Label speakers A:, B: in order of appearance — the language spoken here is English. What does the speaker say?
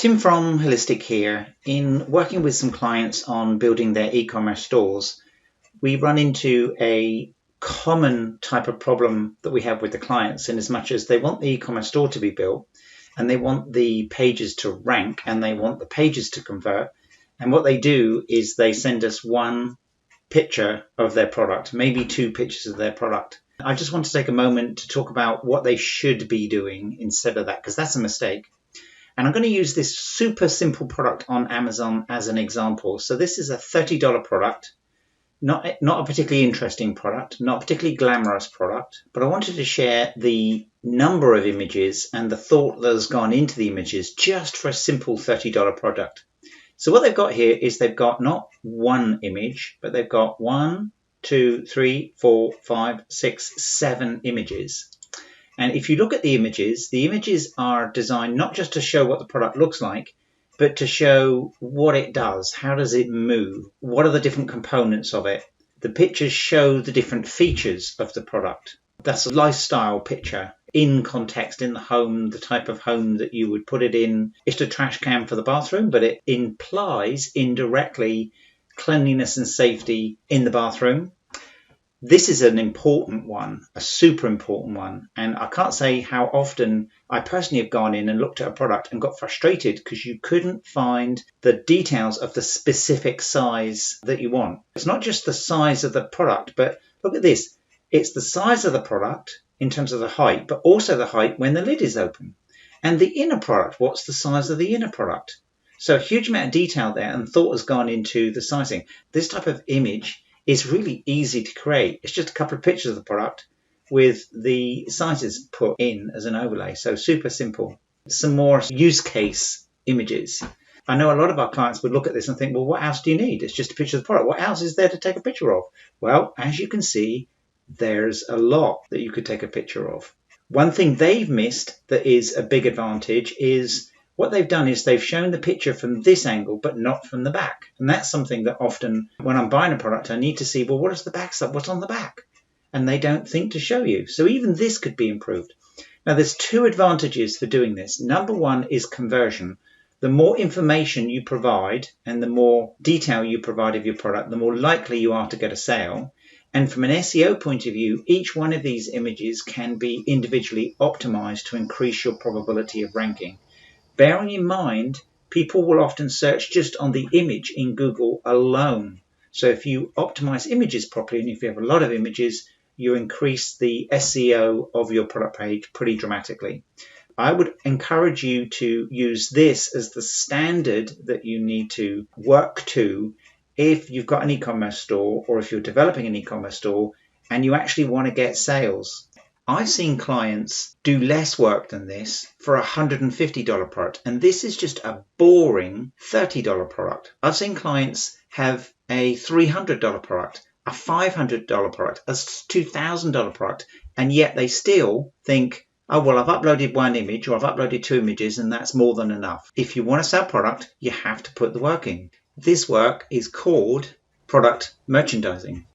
A: Tim from Holistic here. In working with some clients on building their e-commerce stores, we run into a common type of problem that we have with the clients, in as much as they want the e-commerce store to be built and they want the pages to rank and they want the pages to convert. And what they do is they send us one picture of their product, maybe two pictures of their product. I just want to take a moment to talk about what they should be doing instead of that, because that's a mistake. And I'm going to use this super simple product on Amazon as an example. So this is a $30 product, not a particularly interesting product, not a particularly glamorous product, but I wanted to share the number of images and the thought that has gone into the images just for a simple $30 product. So what they've got here is they've got not one image, but they've got 1, 2, 3, 4, 5, 6, 7 images. And if you look at the images are designed not just to show what the product looks like, but to show what it does. How does it move? What are the different components of it? The pictures show the different features of the product. That's a lifestyle picture in context, in the home, the type of home that you would put it in. It's a trash can for the bathroom, but it implies indirectly cleanliness and safety in the bathroom. This is an important one, a super important one. And I can't say how often I personally have gone in and looked at a product and got frustrated because you couldn't find the details of the specific size that you want. It's not just the size of the product, but look at this. It's the size of the product in terms of the height, but also the height when the lid is open. And the inner product, what's the size of the inner product? So a huge amount of detail there and thought has gone into the sizing. This type of image is really easy to create. It's just a couple of pictures of the product with the sizes put in as an overlay. So super simple. Some more use case images. I know a lot of our clients would look at this and think, well, what else do you need? It's just a picture of the product. What else is there to take a picture of? Well, as you can see, there's a lot that you could take a picture of. One thing they've missed that is a big advantage is what they've done is they've shown the picture from this angle, but not from the back. And that's something that often when I'm buying a product, I need to see, well, what is the back side? What's on the back? And they don't think to show you. So even this could be improved. Now, there's two advantages for doing this. Number one is conversion. The more information you provide and the more detail you provide of your product, the more likely you are to get a sale. And from an SEO point of view, each one of these images can be individually optimized to increase your probability of ranking. Bearing in mind, people will often search just on the image in Google alone. So if you optimize images properly, and if you have a lot of images, you increase the SEO of your product page pretty dramatically. I would encourage you to use this as the standard that you need to work to if you've got an e-commerce store or if you're developing an e-commerce store and you actually want to get sales. I've seen clients do less work than this for a $150 product, and this is just a boring $30 product. I've seen clients have a $300 product, a $500 product, a $2,000 product, and yet they still think, oh, well, I've uploaded one image or I've uploaded two images and that's more than enough. If you want to sell product, you have to put the work in. This work is called product merchandising.